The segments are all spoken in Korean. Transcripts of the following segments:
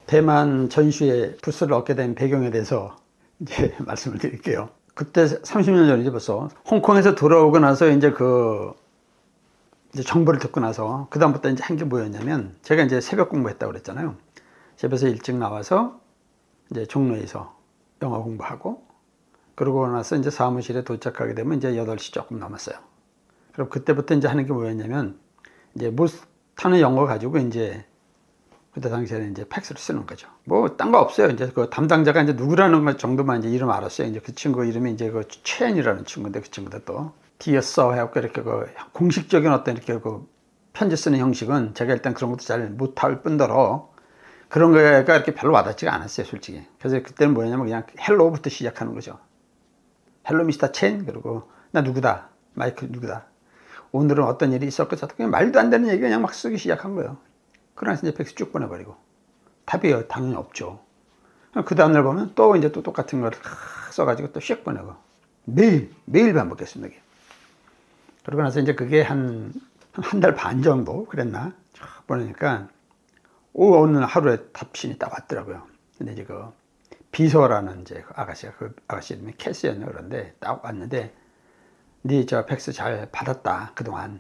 대만 전시회 부스를 얻게 된 배경에 대해서 이제 말씀을 드릴게요. 그때 30년 전이지 벌써. 홍콩에서 돌아오고 나서 이제 이제 정보를 듣고 나서 그다음부터 이제 한 게 뭐였냐면, 제가 이제 새벽 공부했다고 그랬잖아요. 집에서 일찍 나와서 이제 종로에서 영어 공부하고, 그러고 나서 이제 사무실에 도착하게 되면 이제 8시 조금 넘었어요. 그럼 그때부터 이제 하는 게 뭐였냐면, 이제 못하는 영어 가지고 이제 그때 당시에는 이제 팩스를 쓰는 거죠. 뭐 딴 거 없어요. 이제 그 담당자가 이제 누구라는 것 정도만 이제 이름 알았어요. 이제 그 친구 이름이 이제 그 최연이라는 친구인데, 그 친구도 또 Dear Sir 해갖고 이렇게 그 공식적인 어떤 이렇게 그 편지 쓰는 형식은 제가 일단 그런 것도 잘 못할 뿐더러 그런 거가 이렇게 별로 와닿지가 않았어요, 솔직히. 그래서 그때는 뭐였냐면 그냥 헬로부터 시작하는 거죠. 헬로 미스터 첸. 그리고 나 누구다, 마이클 누구다, 오늘은 어떤 일이 있었고, 그냥 말도 안 되는 얘기 그냥 막 쓰기 시작한 거예요. 그러나서 이제 팩스 쭉 보내버리고, 답이 당연히 없죠. 그 다음날 보면 또 이제 또 똑같은 걸 써가지고 또 씩 보내고, 매일 반복했습니다. 그러고 나서 이제 그게 한 달 반 정도 그랬나 쭉 보내니까 어느 하루에 답신이 딱 왔더라고요. 근데 이제 그 비서라는 이제 그 아가씨가, 그 아가씨 이름이 캐시였나 그런데 딱 왔는데, 네 저 팩스 잘 받았다 그동안.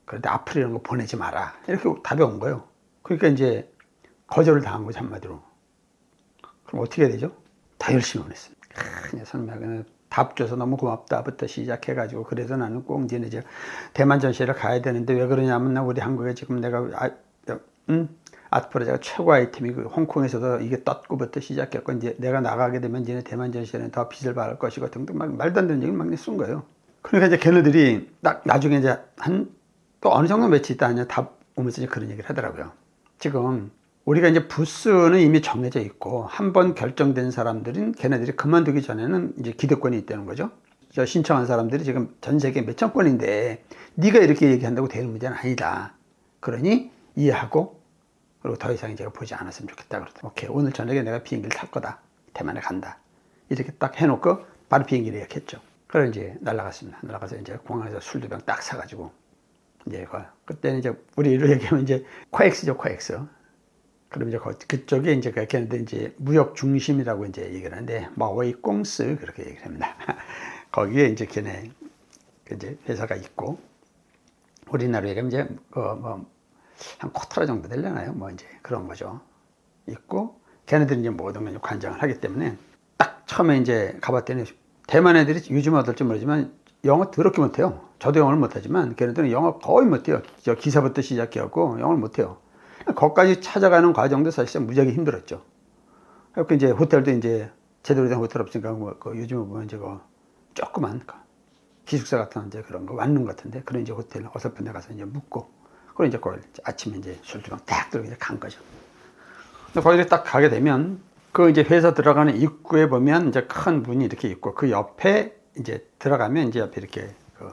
그런데 앞으로 이런 거 보내지 마라, 이렇게 답이 온 거예요. 그러니까 이제 거절을 당한 거죠, 한마디로. 그럼 어떻게 해야 되죠? 다 열심히 보냈습니다. 그냥 설명은 답 줘서 너무 고맙다부터 시작해가지고, 그래서 나는 꼭 이제 대만 전시회를 가야 되는데 왜 그러냐면, 우리 한국에 지금 내가 아트 프로젝트 최고 아이템이 그 홍콩에서도 이게 떴고부터 시작했고, 이제 내가 나가게 되면 이제 대만 전시회는 더 빚을 받을 것이고 등등 막 말도 안 되는 얘기를 막 쓴 거예요. 그러니까 이제 걔네들이 딱 나중에 이제 또 어느 정도 며칠 있다 하냐 답 오면서 이제 그런 얘기를 하더라고요. 지금 우리가 이제 부스는 이미 정해져 있고, 한번 결정된 사람들은 걔네들이 그만두기 전에는 이제 기득권이 있다는 거죠. 저 신청한 사람들이 지금 전 세계 몇천 건인데 네가 이렇게 얘기한다고 되는 문제는 아니다. 그러니 이해하고, 그리고 더 이상 제가 보지 않았으면 좋겠다 그러더라고요. 오케이, 오늘 저녁에 내가 비행기를 탈 거다, 대만에 간다, 이렇게 딱 해놓고 바로 비행기를 예약했죠. 그래서 이제 날아갔습니다. 날아가서 이제 공항에서 술 두 병 딱 사가지고, 이제 그때는 이제 우리로 얘기하면 이제 코엑스죠, 코엑스. 그럼 이제 그쪽에 이제 걔네들 이제 무역 중심이라고 이제 얘기를 하는데, 마웨이 꽁스 그렇게 얘기를 합니다. 거기에 이제 걔네 이제 회사가 있고, 우리나라에 얘기하면 이제 한 코타라 정도 되려나요? 뭐 이제 그런 거죠. 있고, 걔네들이 이제 모든 걸 관장을 하기 때문에 딱 처음에 이제 가봤더니, 대만 애들이 요즘 어떨지 모르지만 영어 더럽게 못해요. 저도 영어를 못하지만 걔네들은 영어 거의 못해요. 저 기사부터 시작해갖고 영어를 못해요. 거기까지 찾아가는 과정도 사실상 무지하게 힘들었죠. 그래서 이제 호텔도 이제 제대로 된 호텔 없으니까 요즘에 보면 이제 조그만 기숙사 같은 이제 그런 거 완룸 같은데, 그런 이제 호텔 어설픈 데 가서 이제 묵고, 그리고 이제 거기 아침에 이제 술주방 딱 들고 이제 간 거죠. 근데 거기를 딱 가게 되면 그 이제 회사 들어가는 입구에 보면 이제 큰 문이 이렇게 있고, 그 옆에 이제 들어가면 이제 옆에 이렇게 그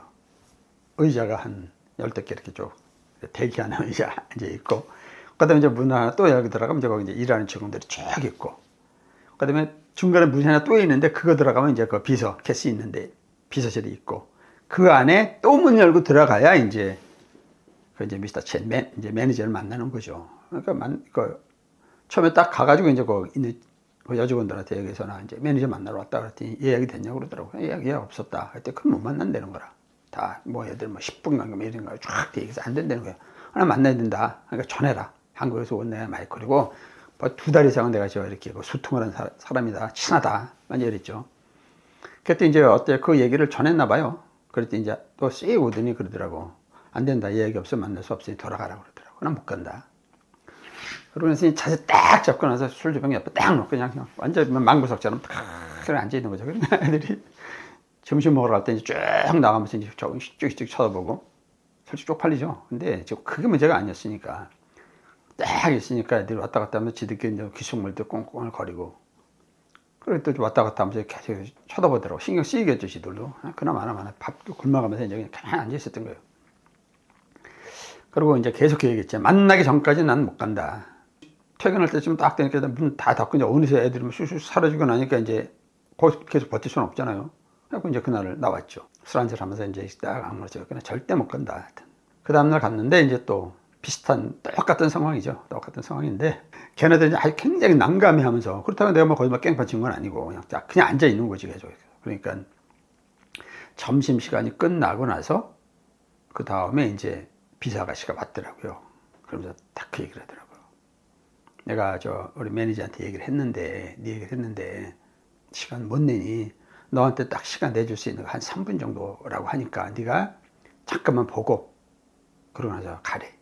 의자가 한 10개 이렇게 쭉 대기하는 의자 이제 있고, 그 다음에 이제 문 하나 또 여기 들어가면 이제 거기 이제 일하는 직원들이 쭉 있고, 그 다음에 중간에 문이 하나 또 있는데, 그거 들어가면 이제 그 비서, 캐시 있는데 비서실이 있고, 그 안에 또 문 열고 들어가야 이제 그 이제 미스터 첸 이제 매니저를 만나는 거죠. 그러니까 처음에 딱 가가지고 이제 그 여직원들한테 여기서 나 이제 매니저 만나러 왔다 그랬더니 예약이 됐냐고 그러더라고요. 예약 없었다. 그때 그럼 못 만난다는 거라. 다 뭐 얘들 뭐 10분간 뭐 이런 거 쫙 얘기해서 안 된다는 거예요. 하나 만나야 된다. 그러니까 전해라. 한국에서 온 내가 마이클이고 뭐 2달 이상은 내가 저 이렇게 소통을 하는 사람이다. 친하다. 많이 이랬죠. 그때 이제 어때 그 얘기를 전했나 봐요. 그랬더니 이제 또 씩 오더니 그러더라고. 안 된다. 예약이 없어 만날 수 없으니 돌아가라고 그러더라고. 난 못 간다. 그러면서 자세 딱 잡고 나서 술주병 옆에 딱 놓고 그냥 완전 망구석처럼 딱 앉아있는 거죠. 그러니까 애들이 점심 먹으러 갈 때 이제 쭉 나가면서 이제 쭉쭉 쳐다보고, 솔직히 쪽팔리죠. 근데 지금 그게 문제가 아니었으니까, 딱 있으니까 애들이 왔다 갔다 하면서 지들끼리 이제 귓속말도 꽁꽁 거리고, 그리고 또 왔다 갔다 하면서 계속 쳐다보더라고. 신경 쓰이겠죠, 지들도. 그나마나 밥도 굶어가면서 이제 그냥 가만히 앉아 있었던 거예요. 그리고 이제 계속 얘기했지. 만나기 전까지 난 못 간다. 퇴근할 때쯤 딱 되니까 문 다 닫고 이제 어느새 애들이 뭐 쑥쑥 사라지고 나니까 이제 거기서 계속 버틸 수는 없잖아요. 그래서 이제 그날을 나왔죠. 술 한잔 하면서 이제 딱 아무렇지 그냥 절대 못 간다. 그 다음날 갔는데 이제 또 비슷한 똑같은 상황이죠. 똑같은 상황인데 걔네들이 아주 굉장히 난감해하면서 그렇다고 내가 뭐 거기 막 깽판 친 건 아니고 그냥 앉아 있는 거지 계속. 그러니까 점심 시간이 끝나고 나서 그 다음에 이제 비서 아가씨가 왔더라고요. 그러면서 딱 그 얘기를 하더라고요. 내가 우리 매니저한테 얘기를 했는데 네 얘기를 했는데 시간 못 내니 너한테 딱 시간 내줄 수 있는 거 한 3분 정도라고 하니까 네가 잠깐만 보고 그러고 나서 가래.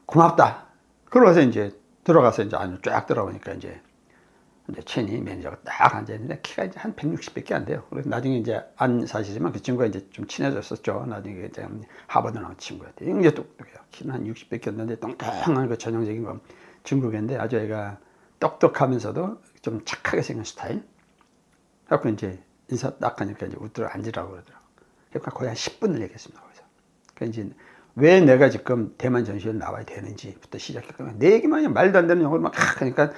고맙다. 그러고서 이제 들어가서 이제 안으로 쫙 들어오니까 이제 체니 매니저가 딱 앉아있는데 키가 이제 한 160밖에 안 돼요. 그래서 나중에 이제 안 사시지만 그 친구가 이제 좀 친해졌었죠. 나중에 이제 하버드 나온 친구였대. 굉장히 똑똑해요. 키는 한 60밖에 없는데 똥똥한 그 전형적인 거 중국인데 아주 애가 똑똑하면서도 좀 착하게 생긴 스타일. 그래서 이제 인사 딱 하니까 이제 웃더라 앉으라고 그러더라고. 그러니까 거의 한 10분을 얘기했습니다. 거기서. 그러니까 이제 왜 내가 지금 대만 전시회에 나와야 되는지부터 시작했거든요. 내 얘기만 그냥 말도 안 되는 영어를 막 하니까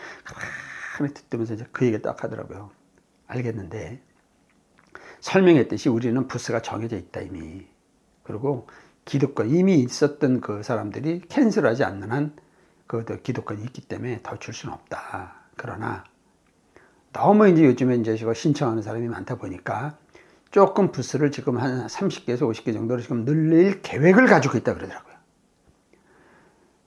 가만히 듣면서 이제 그 얘기를 딱 하더라고요. 알겠는데 설명했듯이 우리는 부스가 정해져 있다 이미. 그리고 기득권 이미 있었던 그 사람들이 캔슬하지 않는 한 그 기득권이 있기 때문에 더 줄 수는 없다. 그러나 너무 이제 요즘에 이제 신청하는 사람이 많다 보니까 조금 부스를 지금 한 30개에서 50개 정도로 지금 늘릴 계획을 가지고 있다 그러더라고요.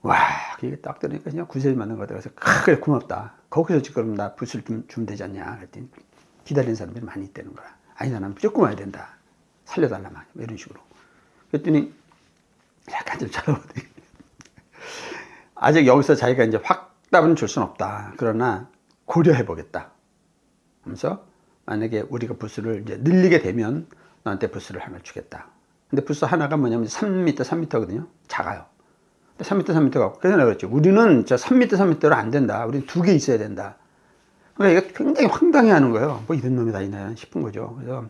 와, 그게 딱 들으니까 그냥 구세주 맞는 것 같아서 그래 고맙다. 거기서 지금 나 부스를 좀 주면 되지 않냐 그랬더니 기다리는 사람들이 많이 있다는 거야. 아니 나는 무조건 와야 된다. 살려달라만 이런 식으로. 그랬더니 약간 좀 쳐다보더니 아직 여기서 자기가 이제 확답은 줄 수는 없다. 그러나 고려해 보겠다. 하면서 만약에 우리가 부스를 이제 늘리게 되면 너한테 부스를 하나 주겠다. 근데 부스 하나가 뭐냐면 3m, 3m거든요. 작아요. 3m, 3m 갖고. 그래서 내가 그랬죠. 우리는 저 3m, 3m로 안 된다. 우리는 2개 있어야 된다. 그러니까 이게 굉장히 황당해 하는 거예요. 뭐 이런 놈이 다 있나 싶은 거죠. 그래서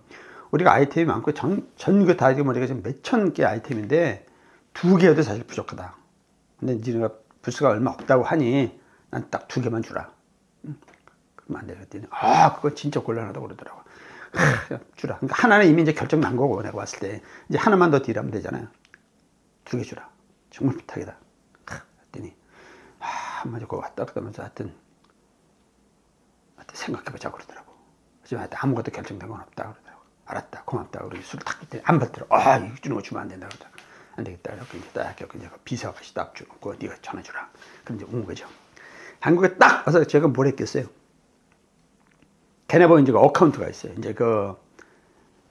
우리가 아이템이 많고 전국 다 지금 우리가 지금 몇천 개 아이템인데 2개여도 사실 부족하다. 근데 이제 내가 부스가 얼마 없다고 하니 난 딱 2개만 주라. 그러면 안 돼. 그랬더니 그거 진짜 곤란하다고 그러더라고. 주라. 그러니까 하나는 이미 이제 결정 난 거고 내가 봤을 때 이제 하나만 더 딜하면 되잖아요. 2개 주라. 정말 부탁이다. 그랬더니 한마디 그거 왔다 그러면서 하여튼 생각해보자고 그러더라고. 하지만 아무것도 결정된 건 없다 그러더라고. 알았다. 고맙다. 그러고 술을 탁 그때 안 받더라고. 이거 주는 거 주면 안 된다 그러더라고. 안 되겠다. 그래서 이제 딱 이제 비서가 딱 주고 그거 네가 전해주라. 그럼 이제 온 거죠. 한국에 딱 와서 제가 뭘 했겠어요. 걔네 보면 이제 어카운트가 있어요. 이제 그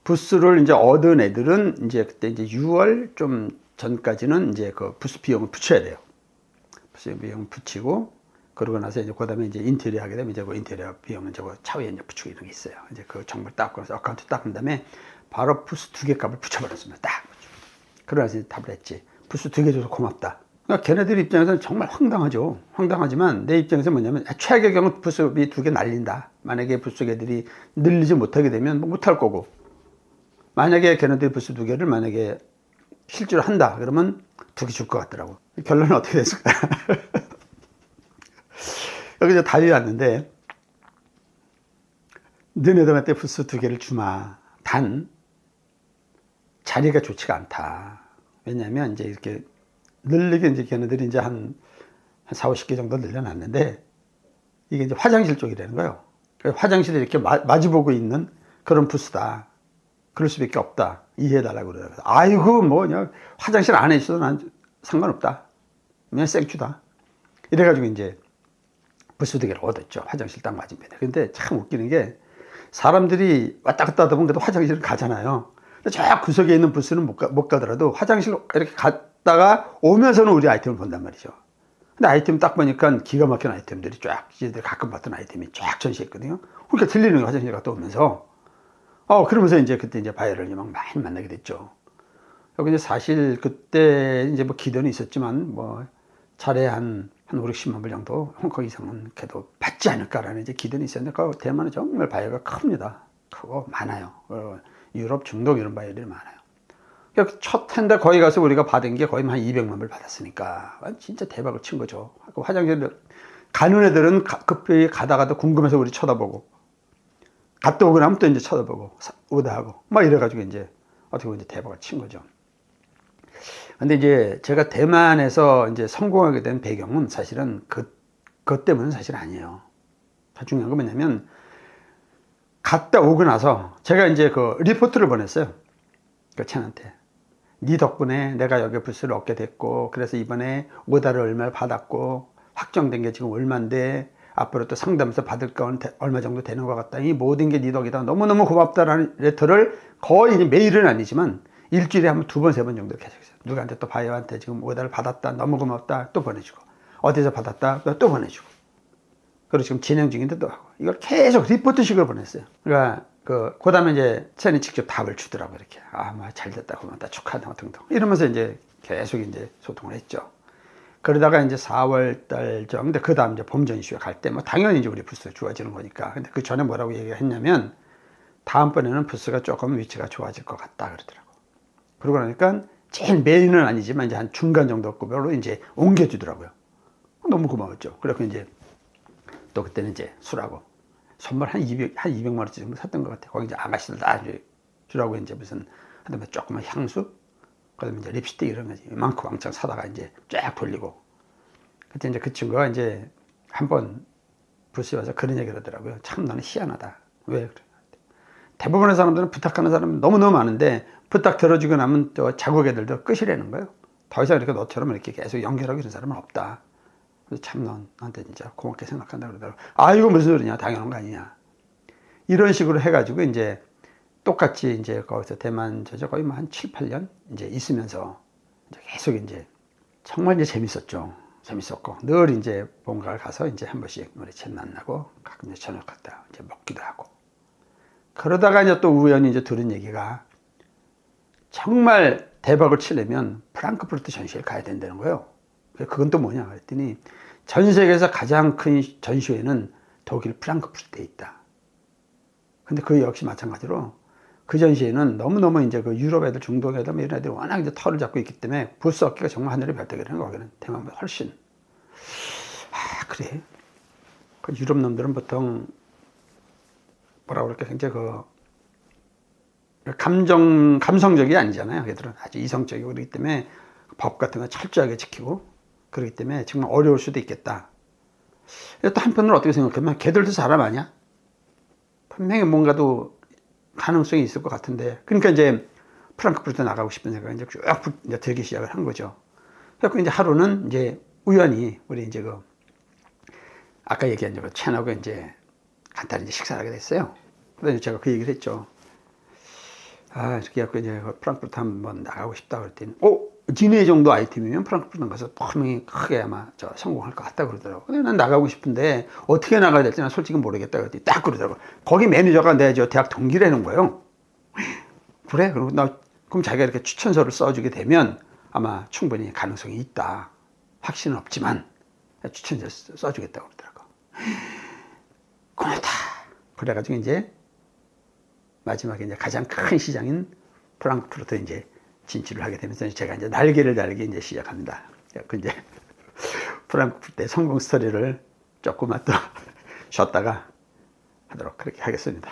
부스를 이제 얻은 애들은 이제 그때 이제 6월 좀 전까지는 이제 그 부스 비용을 붙여야 돼요. 부스 비용 붙이고 그러고 나서 이제 그다음에 이제 인테리어 하게 되면 이제 그 인테리어 비용은 저거 차후에 이제 붙이고 이런 게 있어요. 이제 그 정보를 딱 걸어서 어카운트 딱 한 다음에 바로 부스 2개 값을 붙여버렸습니다. 딱. 그러면서 답을 했지. 부스 2개 줘서 고맙다. 그러니까 걔네들 입장에서는 정말 황당하죠. 황당하지만 내 입장에서 뭐냐면 최악의 경우 부스비 2개 날린다. 만약에 부스 애들이 늘리지 못하게 되면 뭐 못할 거고 만약에 걔네들 부스 2개를 만약에 실제로 한다 그러면 2개 줄 것 같더라고. 결론은 어떻게 됐을까? 여기서 답이 왔는데 너네들한테 부스 2개를 주마. 단 자리가 좋지가 않다. 왜냐면 이제 이렇게 늘리게 이제 걔네들이 이제 한 4, 50개 정도 늘려놨는데 이게 이제 화장실 쪽이라는 거예요. 화장실이 이렇게 마주보고 있는 그런 부스다. 그럴 수밖에 없다. 이해해달라고 그러더라고요. 아이고, 뭐냐. 화장실 안에 있어도 난 상관없다. 그냥 생추다. 이래가지고 이제 부스 2개를 얻었죠. 화장실 딱 맞은편에. 근데 참 웃기는 게 사람들이 왔다 갔다 하다 보면 그래도 화장실을 가잖아요. 저 구석에 있는 부스는 못 가더라도 화장실 이렇게 갔다가 오면서는 우리 아이템을 본단 말이죠. 근데 아이템 딱 보니까 기가 막힌 아이템들이 쫙, 이제 가끔 봤던 아이템이 쫙 전시했거든요. 그러니까 들리는 거 화장실 갔다 오면서. 그러면서 이제 그때 이제 바이어를 막 많이 만나게 됐죠. 근데 사실 그때 이제 뭐 기대는 있었지만 뭐 차례 한 5, 60만 불 정도 홍콩 이상은 그래도 받지 않을까라는 이제 기대는 있었는데 그 대만은 정말 바이어가 큽니다. 크고 많아요. 유럽, 중동 이런 바이어들이 많아요. 첫 텐데 거기 가서 우리가 받은 게 거의 한 200만 불 받았으니까 진짜 대박을 친 거죠. 화장실 가는 애들은 급히 가다가도 궁금해서 우리 쳐다보고 갔다 오고 나면 또 이제 쳐다보고 오다 하고 막 이래가지고 이제 어떻게 보면 이제 대박을 친 거죠. 근데 이제 제가 대만에서 이제 성공하게 된 배경은 사실은 그것 때문은 사실 아니에요. 더 중요한 건 뭐냐면, 갔다 오고 나서 제가 이제 그 리포트를 보냈어요. 그 첸한테. 네 덕분에 내가 여기 부스를 얻게 됐고, 그래서 이번에 오다를 얼마 받았고, 확정된 게 지금 얼마인데, 앞으로 또 상담서 받을 건 얼마 정도 되는 것 같다. 이 모든 게 네 덕이다. 너무너무 고맙다라는 레터를 거의 이제 매일은 아니지만 일주일에 한 번, 두 번, 세 번 정도 계속 했어요. 누구한테 또 바이오한테 지금 오다를 받았다. 너무 고맙다. 또 보내주고. 어디서 받았다. 또 보내주고. 그리고 지금 진행 중인데 또 하고. 이걸 계속 리포트식으로 보냈어요. 그러니까 그 다음에 이제 첸이 직접 답을 주더라고. 이렇게. 아, 뭐 잘 됐다. 고맙다. 축하한다. 등등. 이러면서 이제 계속 이제 소통을 했죠. 그러다가 이제 4월 달 정도, 그 다음 이제 봄 전시회 갈 때, 뭐 당연히 이제 우리 부스가 좋아지는 거니까. 근데 그 전에 뭐라고 얘기를 했냐면, 다음번에는 부스가 조금 위치가 좋아질 것 같다 그러더라고. 그러고 나니까 제일 메인은 아니지만 이제 한 중간 정도 급으로 이제 옮겨주더라고요. 너무 고마웠죠. 그래서 이제 또 그때는 이제 술하고 선물 한 200만 원짜리 정도 샀던 것 같아요. 거기 이제 아가씨들 다 주라고 이제 무슨, 하다못해 조그만 향수? 그 다음에 이제 립스틱 이런 거지. 많고 왕창 사다가 이제 쫙 돌리고. 그때 이제 그 친구가 이제 한번 부스에 와서 그런 얘기를 하더라고요. 참 나는 희한하다. 왜 그래? 대부분의 사람들은 부탁하는 사람은 너무너무 많은데 부탁 들어주고 나면 또 자국 애들도 끝이라는 거예요. 더 이상 이렇게 너처럼 이렇게 계속 연결하고 이런 사람은 없다. 그래서 참 너한테 진짜 고맙게 생각한다 그러더라고요. 아, 이거 무슨 소리냐. 당연한 거 아니냐. 이런 식으로 해가지고 이제 똑같이 이제 거기서 대만 거의 뭐 한 7, 8년 이제 있으면서 이제 계속 이제 정말 이제 재밌었죠. 재밌었고 늘 이제 본가를 가서 이제 한 번씩 우리 첸 만나고 가끔 이제 저녁 갔다 이제 먹기도 하고. 그러다가 이제 또 우연히 이제 들은 얘기가 정말 대박을 치려면 프랑크푸르트 전시회를 가야 된다는 거예요. 그건 또 뭐냐 그랬더니 전 세계에서 가장 큰 전시회는 독일 프랑크푸르트에 있다. 근데 그 역시 마찬가지로 그 전시회는 너무너무 이제 그 유럽 애들, 중동 애들, 이런 애들이 워낙 이제 털을 잡고 있기 때문에 부스 얻기가 정말 하늘의 별따기라는 거기는 대만보다 훨씬. 아, 그래. 그 유럽 놈들은 보통 뭐라고 그럴까 굉장히 감성적이 아니잖아요. 걔들은 아주 이성적이고 그렇기 때문에 법 같은 거 철저하게 지키고 그렇기 때문에 정말 어려울 수도 있겠다. 또 한편으로 어떻게 생각하면 걔들도 사람 아니야? 분명히 뭔가도 가능성이 있을 것 같은데. 그러니까 이제 프랑크푸르트 나가고 싶은 생각이 이제 쭉 이제 들기 시작을 한 거죠. 그래서 이제 하루는 이제 우연히 우리 이제 아까 얘기한 그 첸하고 이제 간단히 이제 식사를 하게 됐어요. 그래서 제가 그 얘기를 했죠. 아, 이렇게 해갖고 이제 프랑크푸르트 한번 나가고 싶다 그랬더니, 니네 정도 아이템이면 프랑크푸르트 가서 분명히 크게 아마 성공할 것 같다 그러더라고. 근데 난 나가고 싶은데 어떻게 나가야 될지 난 솔직히 모르겠다 그랬더니 딱 그러더라고. 거기 매니저가 내 대학 동기라는 거예요. 그래? 그럼 자기가 이렇게 추천서를 써주게 되면 아마 충분히 가능성이 있다. 확신은 없지만 추천서 써주겠다고 그러더라고. 고맙다. 그래가지고 이제 마지막에 이제 가장 큰 시장인 프랑크푸르트 이제 진출을 하게 되면서 제가 이제 날개를 달기 이제 시작합니다. 그 이제 프랑크푸르트의 성공 스토리를 조금만 더 쉬었다가 하도록 그렇게 하겠습니다.